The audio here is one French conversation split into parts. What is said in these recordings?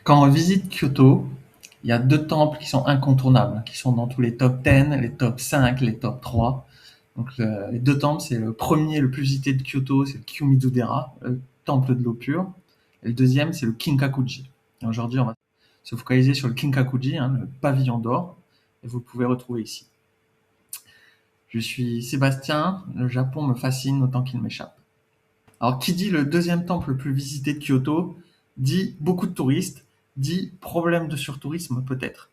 Quand on visite Kyoto, il y a deux temples qui sont incontournables, qui sont dans tous les top 10, les top 5, les top 3. Donc les deux temples, c'est le premier, le plus visité de Kyoto, c'est le Kiyomizu-dera, le temple de l'eau pure. Et le deuxième, c'est le Kinkakuji. Et aujourd'hui, on va se focaliser sur le Kinkakuji, hein, le pavillon d'or, et vous le pouvez retrouver ici. Je suis Sébastien, le Japon me fascine autant qu'il m'échappe. Alors, qui dit le deuxième temple le plus visité de Kyoto, dit beaucoup de touristes, dit problème de surtourisme peut-être.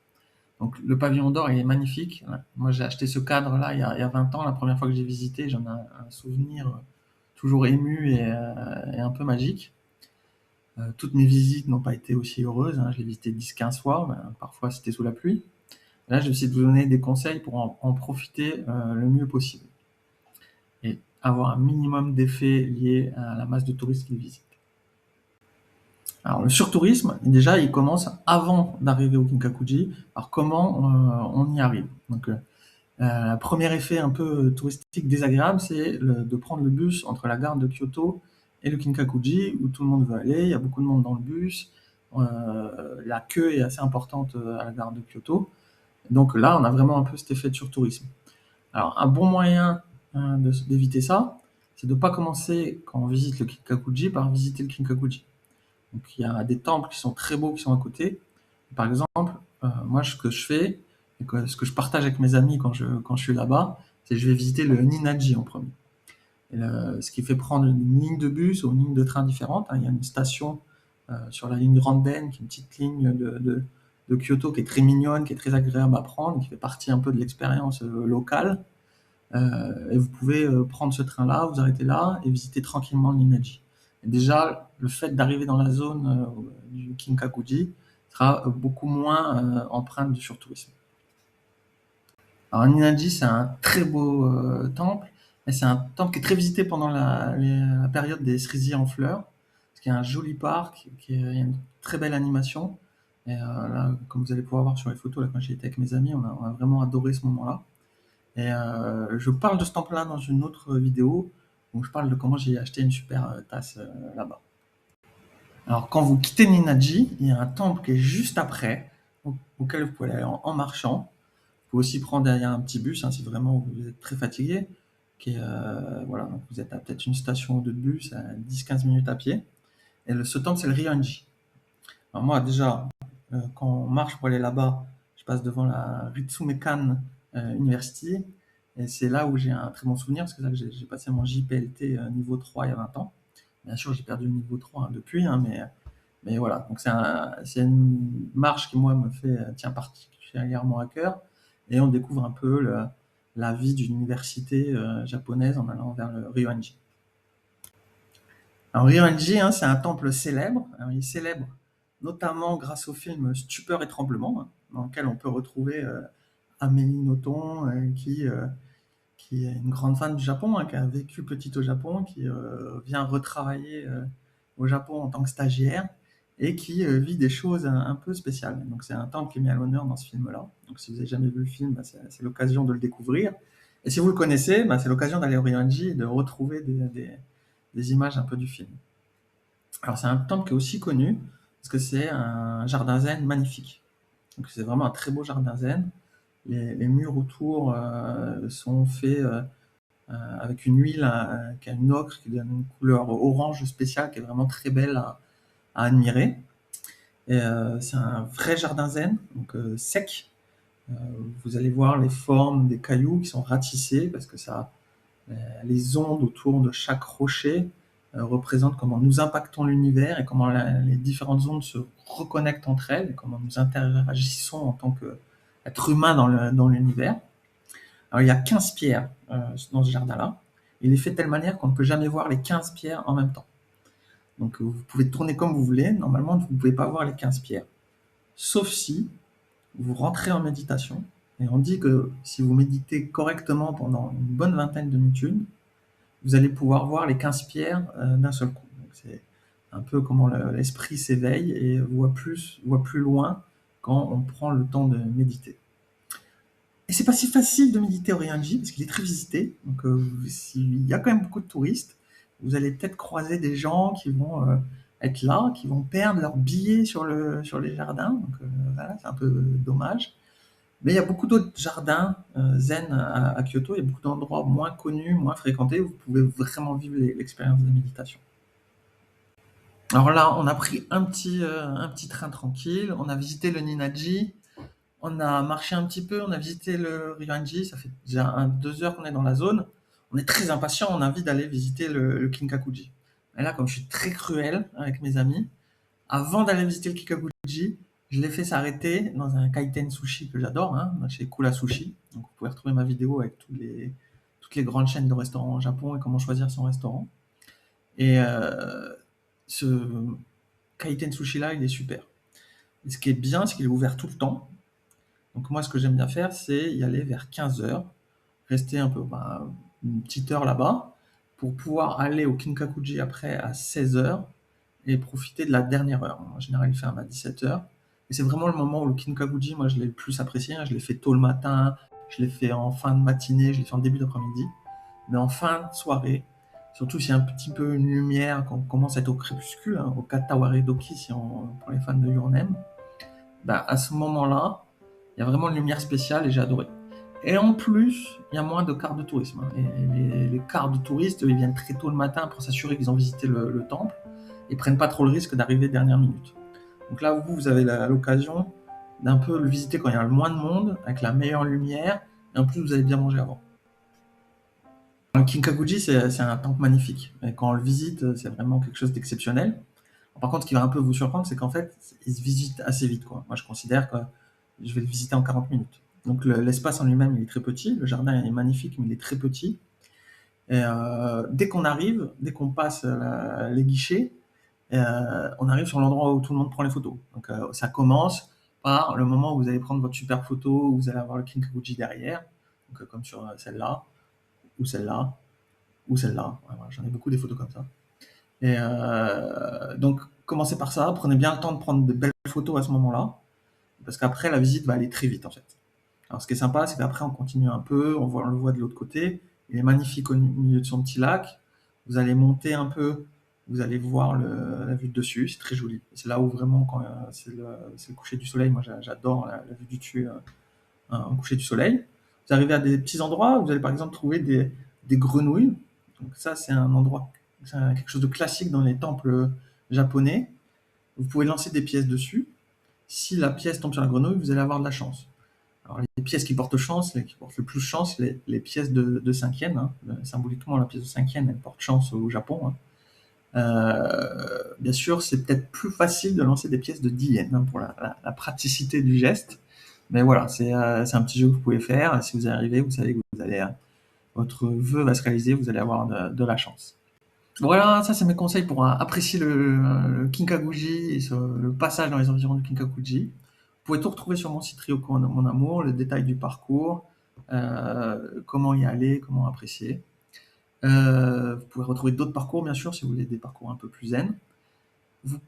Donc, le pavillon d'or, il est magnifique. Moi, j'ai acheté ce cadre-là il y a 20 ans, la première fois que j'ai visité. J'en ai un souvenir toujours ému et un peu magique. Toutes mes visites n'ont pas été aussi heureuses, hein. Je l'ai visité 10-15 fois, parfois c'était sous la pluie. Là, je vais essayer de vous donner des conseils pour en profiter le mieux possible et avoir un minimum d'effets liés à la masse de touristes qui le visitent. Alors, le surtourisme, déjà, il commence avant d'arriver au Kinkakuji. Alors, comment on y arrive? Donc, le premier effet un peu touristique désagréable, c'est de prendre le bus entre la gare de Kyoto et le Kinkakuji, où tout le monde veut aller. Il y a beaucoup de monde dans le bus. La queue est assez importante à la gare de Kyoto. Donc là, on a vraiment un peu cet effet de surtourisme. Alors, un bon moyen d'éviter ça, c'est de ne pas commencer, quand on visite le Kinkakuji, par visiter le Kinkakuji. Donc, il y a des temples qui sont très beaux, qui sont à côté. Par exemple, moi, ce que je fais, et ce que je partage avec mes amis quand je suis là-bas, c'est que je vais visiter le Ninnaji en premier. Ce qui fait prendre une ligne de bus ou une ligne de train différente, hein. Il y a une station sur la ligne Randen, qui est une petite ligne de Kyoto, qui est très mignonne, qui est très agréable à prendre, qui fait partie un peu de l'expérience locale. Et vous pouvez prendre ce train-là, vous arrêter là et visiter tranquillement le Ninnaji. Et déjà, le fait d'arriver dans la zone du Kinkakuji sera beaucoup moins empreinte de surtourisme. Alors, Ninnaji, c'est un très beau temple, et c'est un temple qui est très visité pendant la période des cerisiers en fleurs, parce qu'il y a un joli parc, il y a une très belle animation. Et là, comme vous allez pouvoir voir sur les photos, là, quand j'ai été avec mes amis, on a vraiment adoré ce moment-là. Et je parle de ce temple-là dans une autre vidéo, où je parle de comment j'ai acheté une super tasse là-bas. Alors, quand vous quittez Ninnaji, il y a un temple qui est juste après, auquel vous pouvez aller en marchant. Vous pouvez aussi prendre derrière un petit bus, hein, si vraiment vous êtes très fatigué. Voilà, donc vous êtes à peut-être une station ou deux de bus, à 10-15 minutes à pied. Et ce temple, c'est le Ryoanji. Alors moi, déjà, quand on marche pour aller là-bas, je passe devant la Ritsumeikan University. Et c'est là où j'ai un très bon souvenir, parce que là, j'ai passé mon JPLT niveau 3 il y a 20 ans. Bien sûr, j'ai perdu le niveau 3 hein, depuis, hein, mais voilà. Donc c'est une marche qui, moi, tient particulièrement à cœur. Et on découvre un peu la vie d'une université japonaise en allant vers le Ryoanji. Alors, Ryoanji, hein, c'est un temple célèbre. Alors, il est célèbre notamment grâce au film Stupeur et tremblement, hein, dans lequel on peut retrouver Amélie Nothomb, qui est une grande fan du Japon, hein, qui a vécu petite au Japon, qui vient retravailler au Japon en tant que stagiaire et qui vit des choses un peu spéciales. Donc c'est un temple qui est mis à l'honneur dans ce film-là. Donc si vous n'avez jamais vu le film, c'est l'occasion de le découvrir. Et si vous le connaissez, c'est l'occasion d'aller au Ryoanji et de retrouver des images un peu du film. Alors c'est un temple qui est aussi connu parce que c'est un jardin zen magnifique. Donc c'est vraiment un très beau jardin zen. Les murs autour sont faits avec une huile qui a une ocre qui donne une couleur orange spéciale qui est vraiment très belle à admirer. Et c'est un vrai jardin zen, donc sec. Vous allez voir les formes des cailloux qui sont ratissés parce que les ondes autour de chaque rocher représentent comment nous impactons l'univers et comment les différentes ondes se reconnectent entre elles et comment nous interagissons en tant qu'être humain dans l'univers. Alors, il y a 15 pierres dans ce jardin-là. Il est fait de telle manière qu'on ne peut jamais voir les 15 pierres en même temps. Donc, vous pouvez tourner comme vous voulez. Normalement, vous ne pouvez pas voir les 15 pierres. Sauf si vous rentrez en méditation. Et on dit que si vous méditez correctement pendant une bonne vingtaine de minutes, vous allez pouvoir voir les 15 pierres d'un seul coup. Donc, c'est un peu comment l'esprit s'éveille et voit plus loin quand on prend le temps de méditer. Et c'est pas si facile de méditer au Ryoanji parce qu'il est très visité. Donc, s'il y a quand même beaucoup de touristes, vous allez peut-être croiser des gens qui vont être là, qui vont perdre leurs billets sur les jardins. Donc voilà, c'est un peu dommage. Mais il y a beaucoup d'autres jardins zen à Kyoto. Il y a beaucoup d'endroits moins connus, moins fréquentés où vous pouvez vraiment vivre l'expérience de méditation. Alors là, on a pris un petit train tranquille. On a visité le Ninnaji. On a marché un petit peu. On a visité le Ryoanji. Ça fait déjà 2 heures qu'on est dans la zone. On est très impatient. On a envie d'aller visiter le Kinkakuji. Et là, comme je suis très cruel avec mes amis, avant d'aller visiter le Kikakuji, je l'ai fait s'arrêter dans un kaiten sushi que j'adore, hein, chez Kula Sushi. Donc vous pouvez retrouver ma vidéo avec toutes les grandes chaînes de restaurants au Japon et comment choisir son restaurant. Et ce kaiten sushi là, il est super. Et ce qui est bien, c'est qu'il est ouvert tout le temps. Donc moi, ce que j'aime bien faire, c'est y aller vers 15 heures, rester un peu, une petite heure là-bas, pour pouvoir aller au Kinkakuji après à 16 heures et profiter de la dernière heure. En général, il ferme à 17 heures. Et c'est vraiment le moment où le Kinkakuji, moi, je l'ai le plus apprécié, hein. Je l'ai fait tôt le matin, je l'ai fait en fin de matinée, je l'ai fait en début d'après-midi. Mais en fin de soirée, surtout s'il y a un petit peu une lumière, quand on commence à être au crépuscule, hein, au Kataware Doki, pour les fans de Your Name, à ce moment-là, il y a vraiment une lumière spéciale et j'ai adoré. Et en plus, il y a moins de cartes de tourisme, hein. Et les cartes de touristes, ils viennent très tôt le matin pour s'assurer qu'ils ont visité le temple et prennent pas trop le risque d'arriver dernière minute. Donc là, vous avez l'occasion d'un peu le visiter quand il y a le moins de monde, avec la meilleure lumière, et en plus, vous allez bien manger avant. Le Kinkakuji, c'est un temple magnifique. Et quand on le visite, c'est vraiment quelque chose d'exceptionnel. Par contre, ce qui va un peu vous surprendre, c'est qu'en fait, il se visite assez vite, quoi. Moi, je considère que je vais le visiter en 40 minutes. Donc l'espace en lui-même, il est très petit. Le jardin est magnifique, mais il est très petit. Et dès qu'on arrive, dès qu'on passe les guichets, on arrive sur l'endroit où tout le monde prend les photos. Donc ça commence par le moment où vous allez prendre votre super photo, où vous allez avoir le Kinkakuji derrière, donc, comme sur celle-là, ou celle-là, ou celle-là. Ouais, voilà, j'en ai beaucoup des photos comme ça. Et donc commencez par ça, prenez bien le temps de prendre de belles photos à ce moment-là, parce qu'après la visite va aller très vite en fait. Alors ce qui est sympa, c'est qu'après on continue un peu, on le voit de l'autre côté, il est magnifique au milieu de son petit lac, vous allez monter un peu, vous allez voir la vue de dessus, c'est très joli. C'est là où vraiment, quand c'est le coucher du soleil, moi j'adore la vue du dessus, un coucher du soleil. Vous arrivez à des petits endroits où vous allez par exemple trouver des grenouilles. Donc ça, c'est un endroit, c'est quelque chose de classique dans les temples japonais. Vous pouvez lancer des pièces dessus. Si la pièce tombe sur la grenouille, vous allez avoir de la chance. Alors les pièces qui portent chance, qui portent le plus chance, les pièces de 5 yens, hein. Symboliquement, la pièce de 5 yens, elle porte chance au Japon, hein. Bien sûr, c'est peut-être plus facile de lancer des pièces de 10 yens, hein, pour la praticité du geste. Mais voilà, c'est un petit jeu que vous pouvez faire. Si vous y arrivez, vous savez que votre vœu va se réaliser, vous allez avoir de la chance. Voilà, ça c'est mes conseils pour apprécier le Kinkakuji et le passage dans les environs du Kinkakuji. Vous pouvez tout retrouver sur mon site Ryoko Mon Amour, le détail du parcours, comment y aller, comment apprécier. Vous pouvez retrouver d'autres parcours, bien sûr, si vous voulez des parcours un peu plus zen. Vous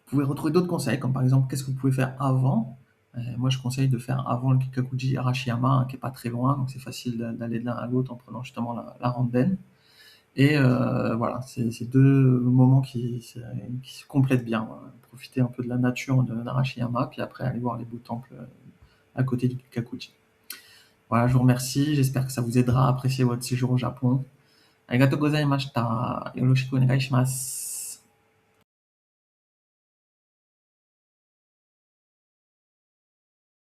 pouvez retrouver d'autres conseils, comme par exemple, qu'est-ce que vous pouvez faire avant. Moi, je conseille de faire avant le Kikakuji Arashiyama, hein, qui est pas très loin, donc c'est facile d'aller de l'un à l'autre en prenant justement la randen. Et voilà, c'est deux moments qui se complètent bien, voilà. Profiter un peu de la nature de Arashiyama, puis après aller voir les beaux temples à côté du Kikakuji. Voilà, je vous remercie, j'espère que ça vous aidera à apprécier votre séjour au Japon. Arigatou gozaimashita. Yoroshiku onegai shimasu.